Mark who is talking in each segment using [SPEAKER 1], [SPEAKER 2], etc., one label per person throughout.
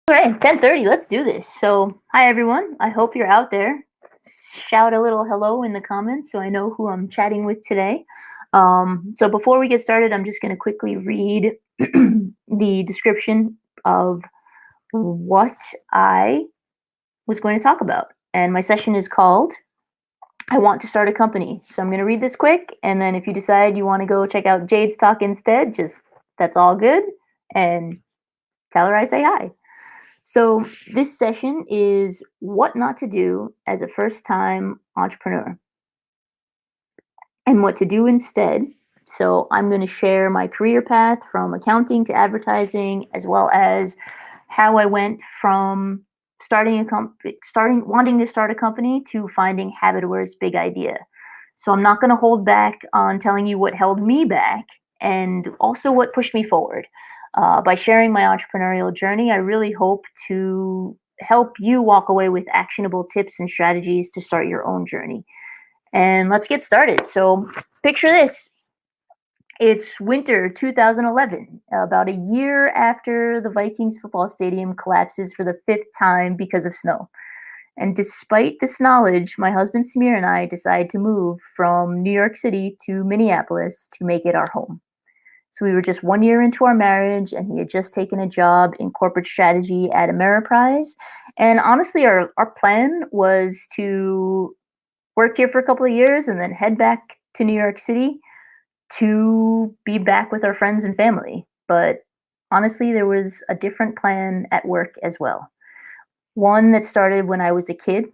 [SPEAKER 1] Okay, 10:30. Let's do this. So, hi everyone. I hope you're out there. Shout a little hello in the comments so I know who I'm chatting with today. So before we get started, I'm just going to quickly read the description of what I was going to talk about. And my session is called I Want to Start a Company. So I'm going to read this quick, and then if you decide you want to go check out Jade's talk instead, just that's all good. And tell her I say hi. So, this session is what not to do as a first time entrepreneur and what to do instead. So, I'm going to share my career path from accounting to advertising, as well as how I went from starting wanting to start a company to finding HabitAware's big idea. So, I'm not going to hold back on telling you what held me back and also what pushed me forward. By sharing my entrepreneurial journey, I really hope to help you walk away with actionable tips and strategies to start your own journey. And let's get started. So, picture this, it's winter 2011, about a year after the Vikings football stadium collapses for the fifth time because of snow. And despite this knowledge, my husband Samir and I decide to move from New York City to Minneapolis to make it our home. So we were just 1 year into our marriage, and he had just taken a job in corporate strategy at Ameriprise. And honestly, our plan was to work here for a couple of years and then head back to New York City to be back with our friends and family. But honestly, there was a different plan at work as well. One that started when I was a kid,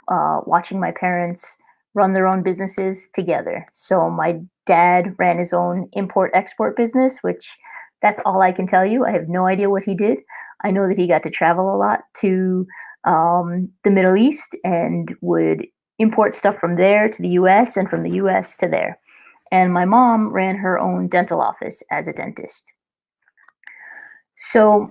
[SPEAKER 1] watching my parents run their own businesses together. So my dad ran his own import export business, which that's all I can tell you. I have no idea what he did. I know that he got to travel a lot to the Middle East and would import stuff from there to the US and from the US to there. And my mom ran her own dental office as a dentist. So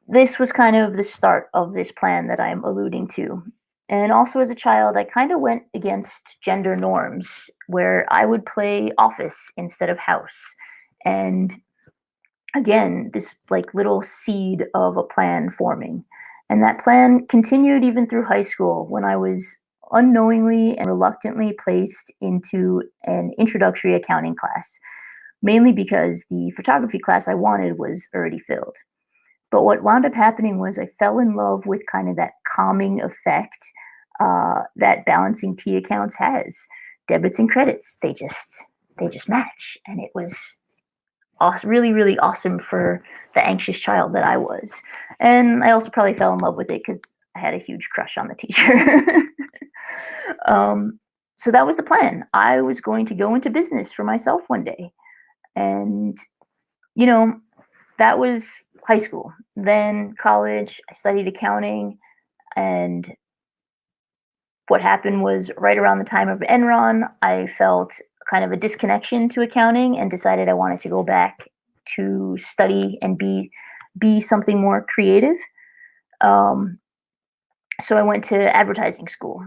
[SPEAKER 1] this was kind of the start of this plan that I'm alluding to. And also as a child, I kind of went against gender norms where I would play office instead of house. And again, this like little seed of a plan forming. And that plan continued even through high school when I was unknowingly and reluctantly placed into an introductory accounting class, mainly because the photography class I wanted was already filled. But what wound up happening was I fell in love with kind of that calming effect that balancing T accounts has. Debits and credits, they just match, and it was really really awesome for the anxious child that I was. And I also probably fell in love with it because I had a huge crush on the teacher. um, so that was the plan. I was going to go into business for myself one day, and you know that was high school. Then college, I studied accounting, and what happened was right around the time of Enron, I felt kind of a disconnection to accounting and decided I wanted to go back to study and be something more creative. Um, so I went to advertising school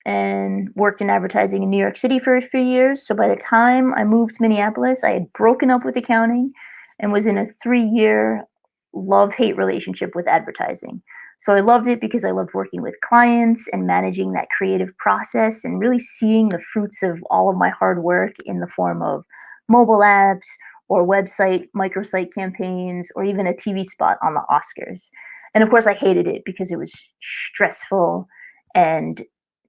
[SPEAKER 1] and worked in advertising in New York City for a few years. So by the time I moved to Minneapolis, I had broken up with accounting and was in a 3 year love hate relationship with advertising. So I loved it because I loved working with clients and managing that creative process and really seeing the fruits of all of my hard work in the form of mobile apps or website microsite campaigns or even a TV spot on the Oscars. And of course, I hated it because it was stressful and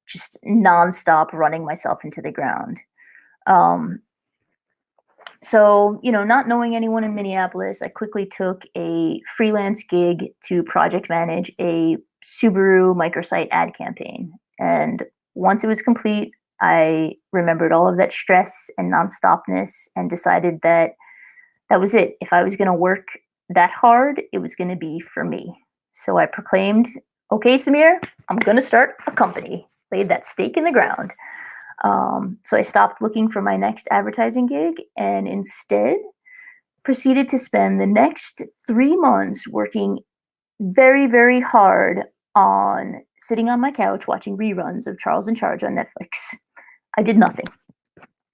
[SPEAKER 1] just nonstop running myself into the ground. Um, so, not knowing anyone in Minneapolis, I quickly took a freelance gig to project manage a Subaru microsite ad campaign. And once it was complete, I remembered all of that stress and nonstopness and decided that that was it. If I was going to work that hard, it was going to be for me. So I proclaimed, okay, Samir, I'm going to start a company, laid that stake in the ground. So I stopped looking for my next advertising gig and instead proceeded to spend the next 3 months working very, very hard on sitting on my couch watching reruns of Charles in Charge on Netflix. I did nothing.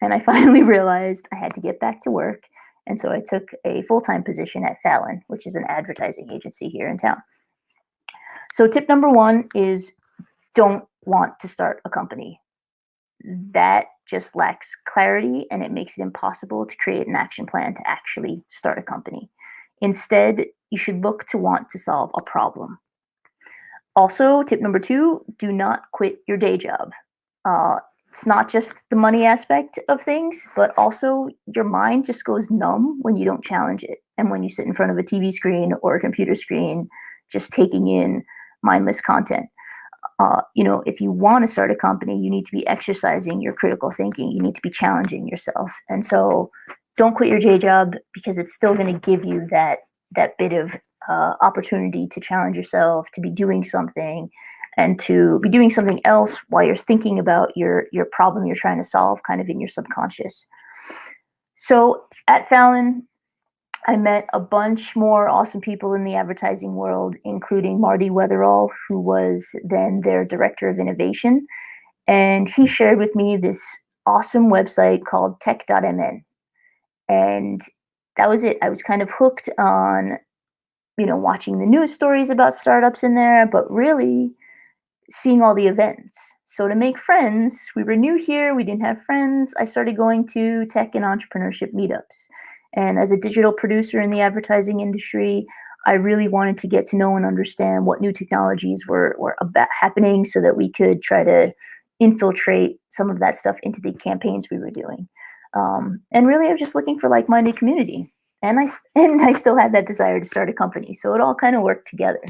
[SPEAKER 1] And I finally realized I had to get back to work. And so I took a full time position at Fallon, which is an advertising agency here in town. So tip number one is don't want to start a company. That just lacks clarity and it makes it impossible to create an action plan to actually start a company. Instead, you should look to want to solve a problem. Also, tip number two, do not quit your day job. Uh, it's not just the money aspect of things, but also your mind just goes numb when you don't challenge it. And when you sit in front of a TV screen or a computer screen, just taking in mindless content. If you want to start a company, you need to be exercising your critical thinking. You need to be challenging yourself. And so don't quit your day job because it's still going to give you that bit of opportunity to challenge yourself, to be doing something, and to be doing something else while you're thinking about your problem you're trying to solve, kind of in your subconscious. So at Fallon, I met a bunch more awesome people in the advertising world, including Marty Weatherall, who was then their director of innovation. And he shared with me this awesome website called tech.mn. And that was it. I was kind of hooked on, watching the news stories about startups in there, but really seeing all the events. So to make friends, we were new here, we didn't have friends. I started going to tech and entrepreneurship meetups. And as a digital producer in the advertising industry, I really wanted to get to know and understand what new technologies were about happening so that we could try to infiltrate some of that stuff into the campaigns we were doing. And really, I was just looking for like-minded community. And I still had that desire to start a company. So it all kind of worked together.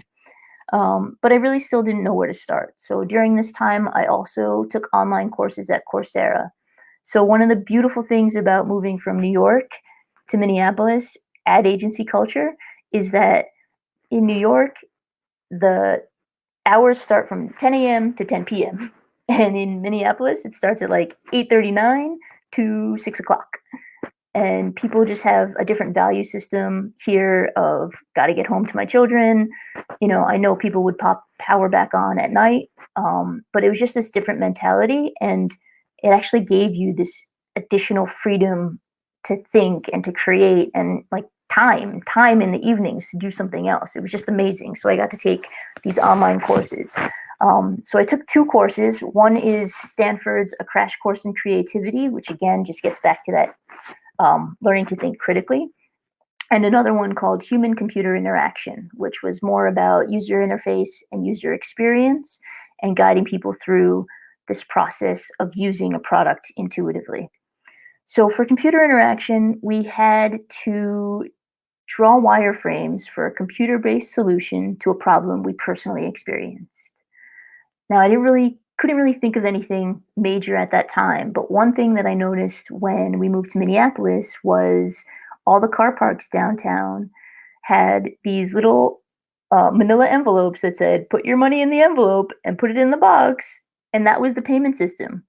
[SPEAKER 1] But I really still didn't know where to start. So during this time, I also took online courses at Coursera. So one of the beautiful things about moving from New York to Minneapolis, ad agency culture, is that in New York, the hours start from 10 a.m. to 10 p.m. And in Minneapolis, it starts at like 8:39 to 6 o'clock. And people just have a different value system here of got to get home to my children. I know people would pop power back on at night, but it was just this different mentality, and it actually gave you this additional freedom to think and to create, and like time in the evenings to do something else. It was just amazing. So I got to take these online courses. So I took two courses. One is Stanford's A Crash Course in Creativity, which again just gets back to that learning to think critically, and another one called Human Computer Interaction, which was more about user interface and user experience and guiding people through this process of using a product intuitively. So for computer interaction, we had to draw wireframes for a computer-based solution to a problem we personally experienced. Now, I couldn't really think of anything major at that time, but one thing that I noticed when we moved to Minneapolis was all the car parks downtown had these little manila envelopes that said, "Put your money in the envelope and put it in the box," and that was the payment system.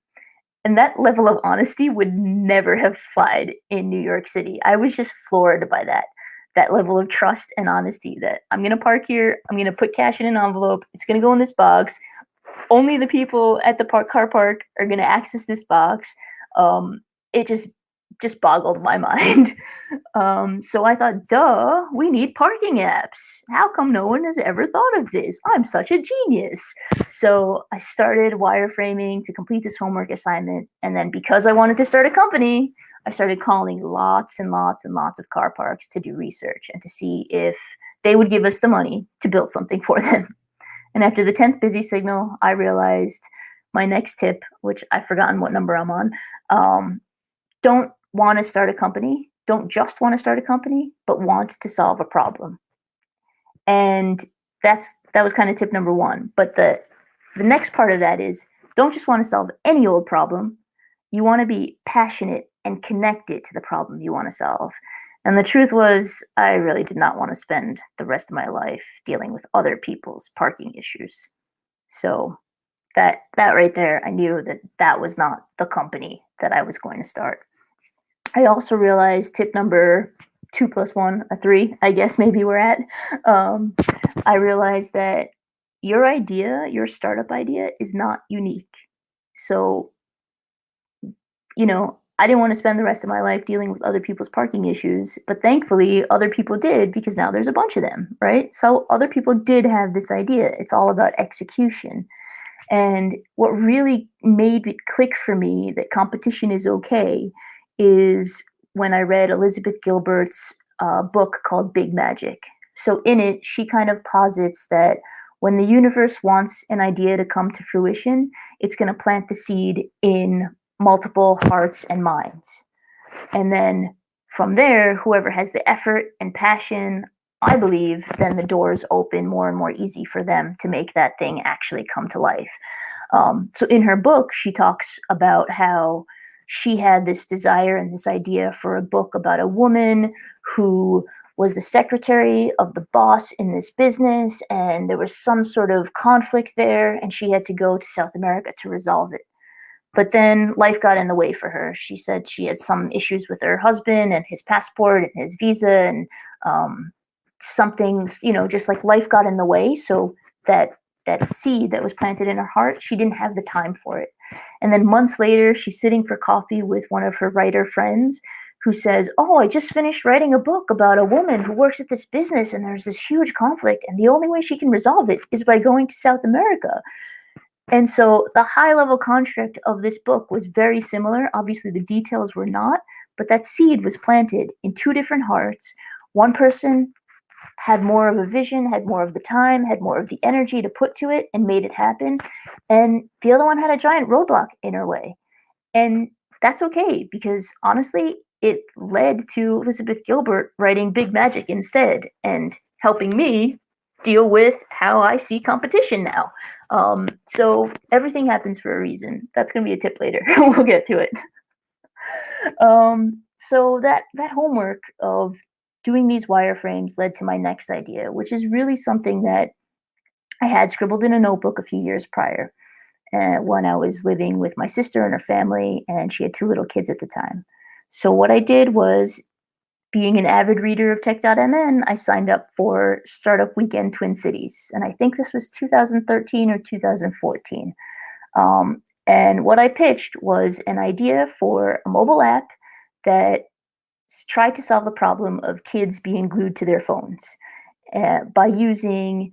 [SPEAKER 1] And that level of honesty would never have flied in New York City. I was just floored by that level of trust and honesty that I'm going to park here, I'm going to put cash in an envelope, it's going to go in this box. Only the people at the car park are going to access this box. It just boggled my mind. So I thought, duh, we need parking apps. How come no one has ever thought of this? I'm such a genius. So I started wireframing to complete this homework assignment. And then because I wanted to start a company, I started calling lots and lots and lots of car parks to do research and to see if they would give us the money to build something for them. And after the 10th busy signal, I realized my next tip, which I've forgotten what number I'm on, don't want to start a company. Don't just want to start a company, but want to solve a problem. And that was kind of tip number one. But the next part of that is don't just want to solve any old problem. You want to be passionate and connected to the problem you want to solve. And the truth was, I really did not want to spend the rest of my life dealing with other people's parking issues. So that right there, I knew that was not the company that I was going to start. I also realized tip number 2 plus 1, a 3, I guess maybe we're at. Um, I realized that your idea, your startup idea, is not unique. So, I didn't want to spend the rest of my life dealing with other people's parking issues, but thankfully other people did because now there's a bunch of them, right? So other people did have this idea. It's all about execution. And what really made it click for me that competition is okay is when I read Elizabeth Gilbert's book called Big Magic. So, in it, she kind of posits that when the universe wants an idea to come to fruition, it's going to plant the seed in multiple hearts and minds. And then from there, whoever has the effort and passion, I believe, then the doors open more and more easy for them to make that thing actually come to life. So in her book, she talks about how she had this desire and this idea for a book about a woman who was the secretary of the boss in this business, and there was some sort of conflict there, and she had to go to South America to resolve it. But then life got in the way for her. She said she had some issues with her husband and his passport and his visa, and something, just like life got in the way. So that seed that was planted in her heart, she didn't have the time for it. And then months later, she's sitting for coffee with one of her writer friends who says, "Oh, I just finished writing a book about a woman who works at this business, and there's this huge conflict, and the only way she can resolve it is by going to South America." And so the high level construct of this book was very similar. Obviously, the details were not, but that seed was planted in two different hearts. One person had more of a vision, had more of the time, had more of the energy to put to it, and made it happen. And the other one had a giant roadblock in her way. And that's okay because honestly, it led to Elizabeth Gilbert writing Big Magic instead and helping me deal with how I see competition now. So everything happens for a reason. That's going to be a tip later. We'll get to it. So that homework of doing these wireframes led to my next idea, which is really something that I had scribbled in a notebook a few years prior when I was living with my sister and her family, and she had two little kids at the time. So what I did was, being an avid reader of tech.mn, I signed up for Startup Weekend Twin Cities, and I think this was 2013 or 2014. And what I pitched was an idea for a mobile app that tried to solve the problem of kids being glued to their phones by using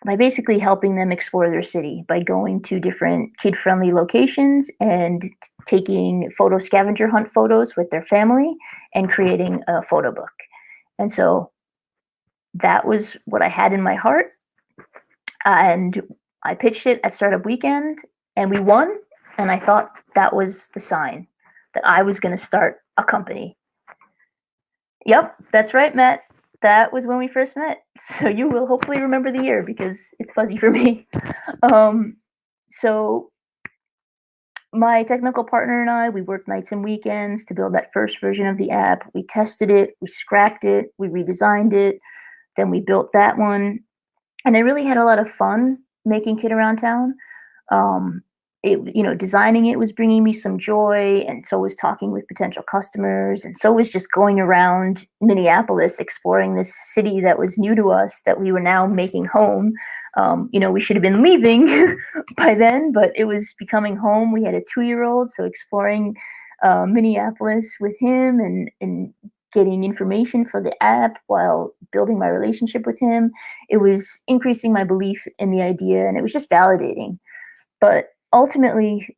[SPEAKER 1] by basically helping them explore their city by going to different kid-friendly locations and taking photo scavenger hunt photos with their family and creating a photo book. And so that was what I had in my heart. And I pitched it at Startup Weekend and we won. And I thought that was the sign that I was going to start a company. Yep, that's right, Matt. That was when we first met. So you will hopefully remember the year because it's fuzzy for me. So my technical partner and I, we worked nights and weekends to build that first version of the app. We tested it, we scrapped it, we redesigned it, then we built that one. And I really had a lot of fun making Kid Around Town. Designing it was bringing me some joy, and so was talking with potential customers, and so was just going around Minneapolis, exploring this city that was new to us, that we were now making home. We should have been leaving by then, but it was becoming home. We had a 2-year-old, so exploring Minneapolis with him and getting information for the app while building my relationship with him. It was increasing my belief in the idea, and it was just validating. But ultimately,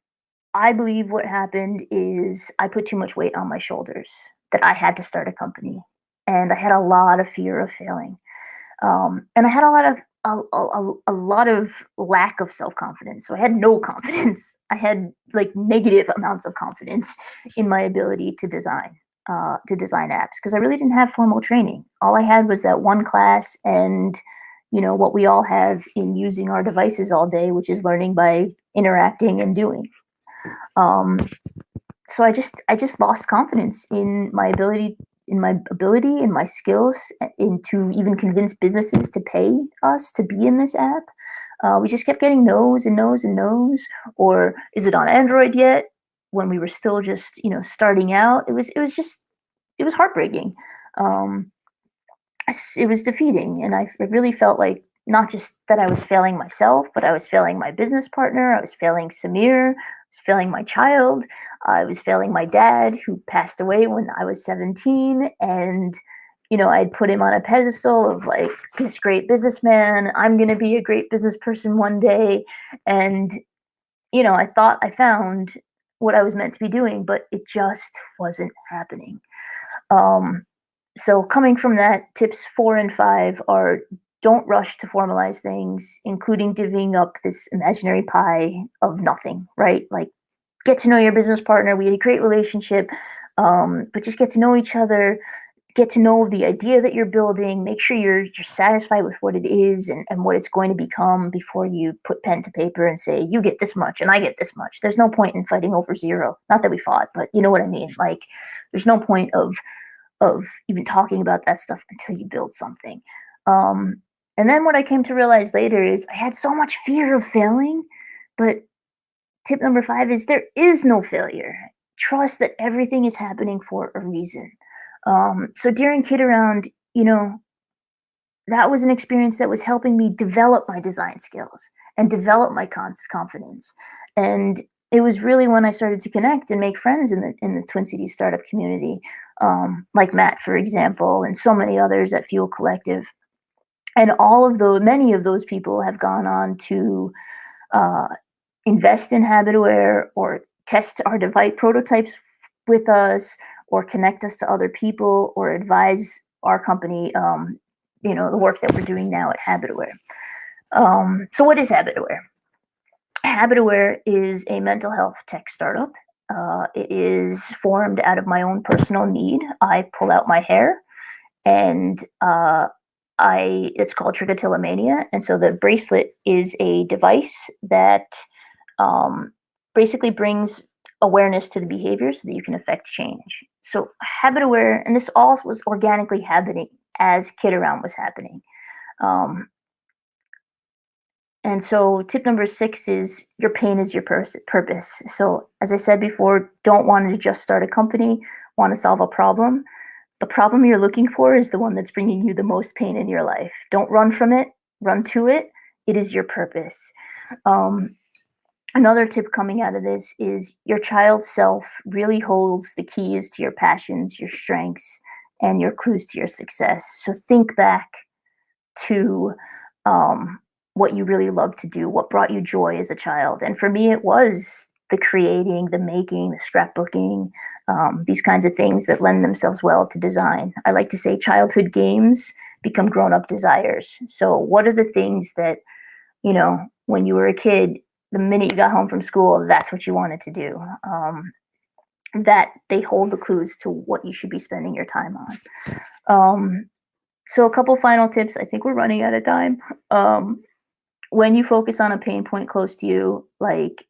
[SPEAKER 1] I believe what happened is I put too much weight on my shoulders, that I had to start a company, and I had a lot of fear of failing, and I had a lot of lack of self confidence. So I had no confidence. I had like negative amounts of confidence in my ability to design apps because I really didn't have formal training. All I had was that one class and what we all have in using our devices all day, which is learning by interacting and doing. So I just lost confidence in my ability, in my skills, in to even convince businesses to pay us to be in this app. We just kept getting no's and no's and no's. Or is it on Android yet? When we were still just starting out, it was heartbreaking. Um, it was defeating, and I really felt like not just that I was failing myself, but I was failing my business partner. I was failing Samir, failing my child. I was failing my dad, who passed away when I was 17. And, I'd put him on a pedestal of like this great businessman. I'm going to be a great business person one day. And, I thought I found what I was meant to be doing, but it just wasn't happening. Um, so coming from that, tips 4 and 5 are: don't rush to formalize things, including divvying up this imaginary pie of nothing, right? Like, get to know your business partner. We had a great relationship, but just get to know each other, get to know the idea that you're building, make sure you're satisfied with what it is and what it's going to become before you put pen to paper and say, you get this much and I get this much. There's no point in fighting over zero. Not that we fought, but you know what I mean? Like, there's no point of even talking about that stuff until you build something. Um, and then what I came to realize later is I had so much fear of failing, but tip number 5 is there is no failure. Trust that everything is happening for a reason. So during Kid Around, that was an experience that was helping me develop my design skills and develop my confidence. And it was really when I started to connect and make friends in the Twin Cities startup community, like Matt, for example, and so many others at Fuel Collective. And many of those people have gone on to uh, invest in HabitAware or test our device prototypes with us or connect us to other people or advise our company, the work that we're doing now at HabitAware. So what is HabitAware? HabitAware is a mental health tech startup. It is formed out of my own personal need. I pull out my hair and it's called trichotillomania. And so the bracelet is a device that um, basically brings awareness to the behavior so that you can affect change. So HabitAware, and this all was organically happening as Kid Around was happening. Um, and so tip number 6 is your pain is your purpose. So as I said before, don't want to just start a company, want to solve a problem. The problem you're looking for is the one that's bringing you the most pain in your life. Don't run from it, run to it. It is your purpose. Um, Another tip coming out of this is your child's self really holds the keys to your passions, your strengths, and your clues to your success. So think back to what you really love to do, what brought you joy as a child. And for me, it was the creating, the making, the scrapbooking, these kinds of things that lend themselves well to design. I like to say childhood games become grown up desires. So, what are the things that, when you were a kid, the minute you got home from school, that's what you wanted to do? That they hold the clues to what you should be spending your time on. So, a couple final tips. I think we're running out of time. When you focus on a pain point close to you, like,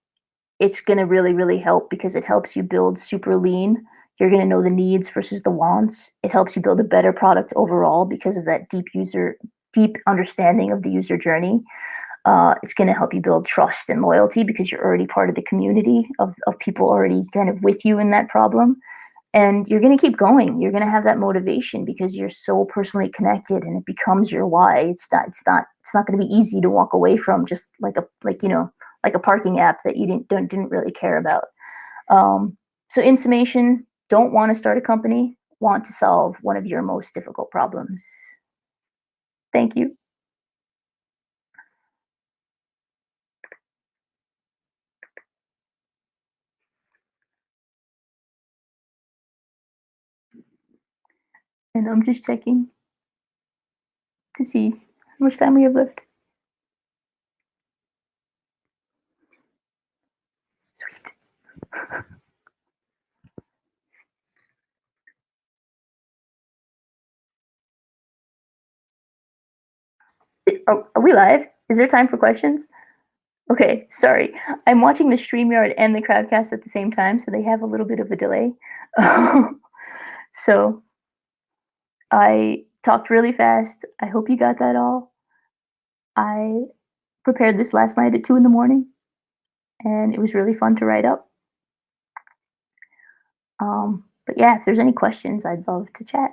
[SPEAKER 1] it's going to really, really help because it helps you build super lean. You're going to know the needs versus the wants. It helps you build a better product overall because of that deep understanding of the user journey. It's going to help you build trust and loyalty because you're already part of the community of people already kind of with you in that problem. And you're going to keep going. You're going to have that motivation because you're so personally connected and it becomes your why. It's not going to be easy to walk away from just like a parking app that you didn't really care about. So in summation, don't want to start a company, want to solve one of your most difficult problems. Thank you. And I'm just checking to see how much time we have left. Sweet. Are we live? Is there time for questions? Okay, sorry. I'm watching the StreamYard and the Crowdcast at the same time, so they have a little bit of a delay. So I talked really fast. I hope you got that all. I prepared this last night at 2 in the morning, and it was really fun to write up. But yeah, if there's any questions, I'd love to chat.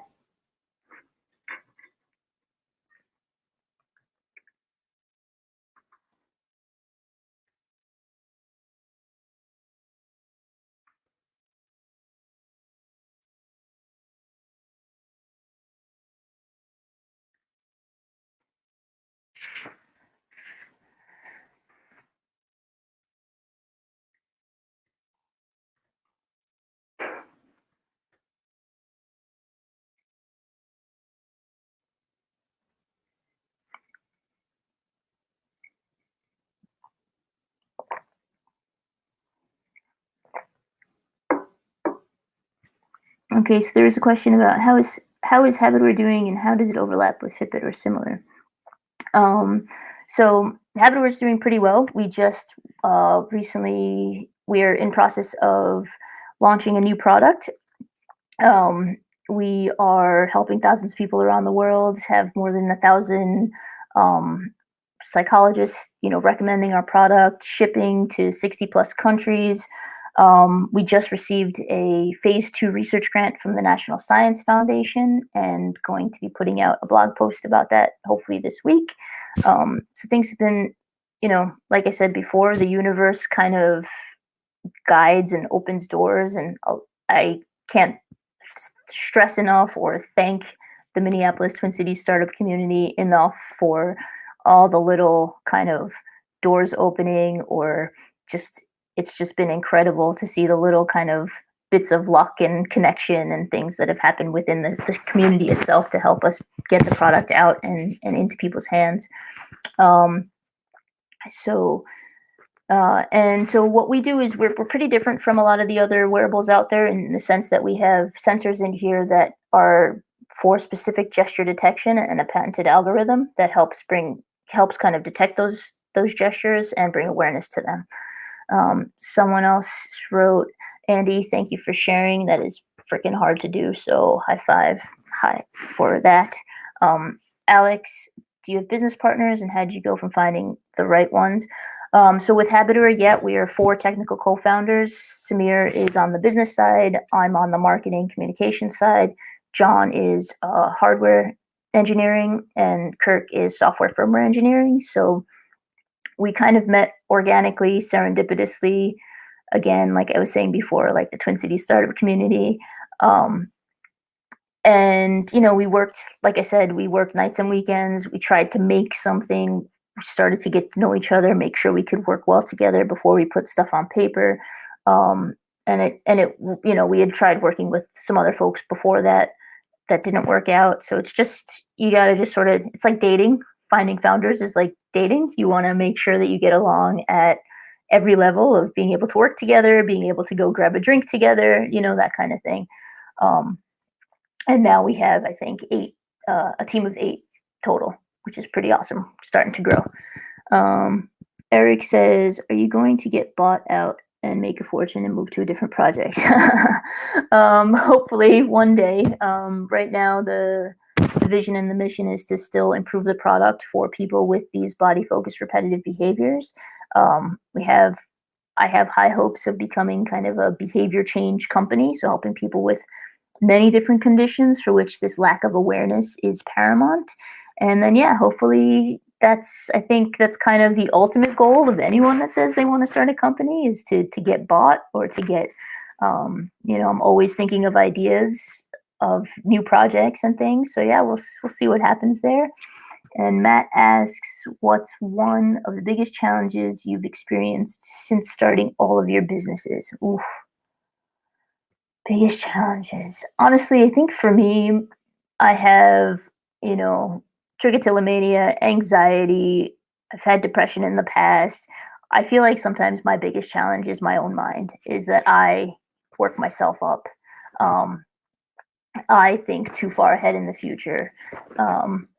[SPEAKER 1] Okay, so there's a question about how is HabitAware doing and how does it overlap with Fitbit or similar? Um, so HabitAware is doing pretty well. We just recently we're in process of launching a new product. Um, we are helping thousands of people around the world, have more than 1,000 um, psychologists, recommending our product, shipping to 60 plus countries. We just received a phase 2 research grant from the National Science Foundation and going to be putting out a blog post about that hopefully this week. So things have been, like I said before, the universe kind of guides and opens doors, and I can't stress enough or thank the Minneapolis Twin Cities startup community enough for all the little kind of doors opening, or just it's just been incredible to see the little kind of bits of luck and connection and things that have happened within the community itself to help us get the product out and into people's hands. Um, so and so what we do is we're pretty different from a lot of the other wearables out there in the sense that we have sensors in here that are for specific gesture detection and a patented algorithm that helps kind of detect those gestures and bring awareness to them. Someone else wrote, Andy, thank you for sharing. That is freaking hard to do. So high five, high for that. Alex, do you have business partners and how did you go from finding the right ones? So with HabitAware, yeah, we are 4 technical co-founders. Samir is on the business side. I'm on the marketing communication side. John is hardware engineering, and Kirk is software firmware engineering. So we kind of met organically, serendipitously. Again, like I was saying before, like the Twin Cities startup community. Um, and we worked, like I said, we worked nights and weekends. We tried to make something. We started to get to know each other, make sure we could work well together before we put stuff on paper. And it we had tried working with some other folks before that didn't work out. So it's just, you got to just sort of, it's like dating. Finding founders is like dating. You want to make sure that you get along at every level of being able to work together, being able to go grab a drink together, that kind of thing. Um, and now we have, I think, a team of 8 total, which is pretty awesome, starting to grow. Um, Eric says, "Are you going to get bought out and make a fortune and move to a different project?" Hopefully one day. Right now, the vision and the mission is to still improve the product for people with these body-focused repetitive behaviors. We have I have high hopes of becoming kind of a behavior change company, so helping people with many different conditions for which this lack of awareness is paramount. And then, yeah, hopefully I think that's kind of the ultimate goal of anyone that says they want to start a company, is to get bought or to get, I'm always thinking of ideas of new projects and things. So yeah, we'll see what happens there. And Matt asks, what's one of the biggest challenges you've experienced since starting all of your businesses? Ooh, biggest challenges. Honestly, I think for me, I have, you know, trichotillomania, anxiety. I've had depression in the past. I feel like sometimes my biggest challenge is my own mind, is that I work myself up. Um, I think too far ahead in the future. Um,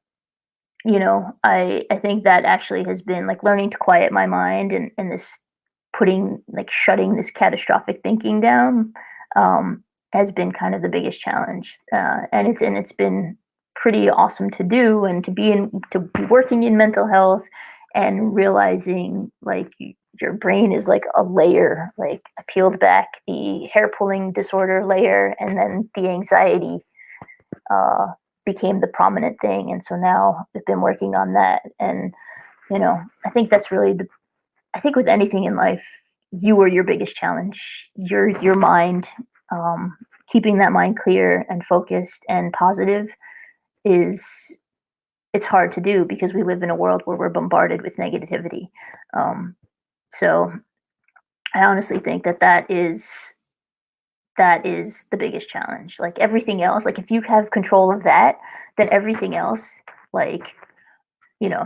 [SPEAKER 1] I think that actually has been like learning to quiet my mind, and this shutting this catastrophic thinking down, has been kind of the biggest challenge. And it's been pretty awesome to do, and to be working in mental health and realizing like your brain is like a layer. Like I peeled back the hair pulling disorder layer, and then the anxiety uh, became the prominent thing. And so now I've been working on that. And, I think that's really I think with anything in life, you are your biggest challenge. Your mind, um, keeping that mind clear and focused and positive is, it's hard to do because we live in a world where we're bombarded with negativity. So I honestly think that is the biggest challenge. Like everything else, like if you have control of that, then everything else, like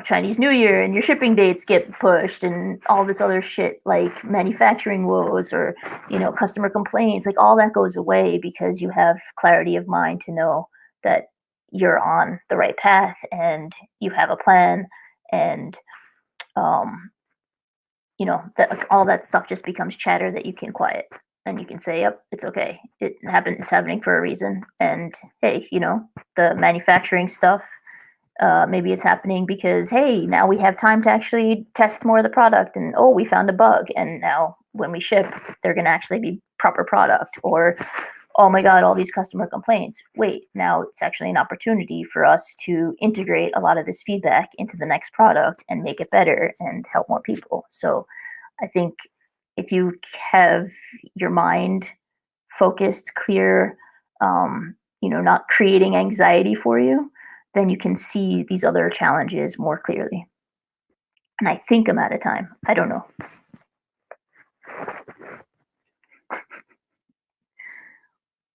[SPEAKER 1] Chinese New Year and your shipping dates get pushed and all this other shit like manufacturing woes or, customer complaints, like all that goes away because you have clarity of mind to know that you're on the right path and you have a plan and um that like, all that stuff just becomes chatter that you can quiet and you can say, yep, it's okay. It's happening for a reason. And hey, the manufacturing stuff, maybe it's happening because, hey, now we have time to actually test more of the product, and oh, we found a bug, and now when we ship, they're going to actually be proper product. Or, oh my God, all these customer complaints. Wait, now it's actually an opportunity for us to integrate a lot of this feedback into the next product and make it better and help more people. So I think if you have your mind focused, clear, not creating anxiety for you, then you can see these other challenges more clearly. And I think I'm out of time. I don't know.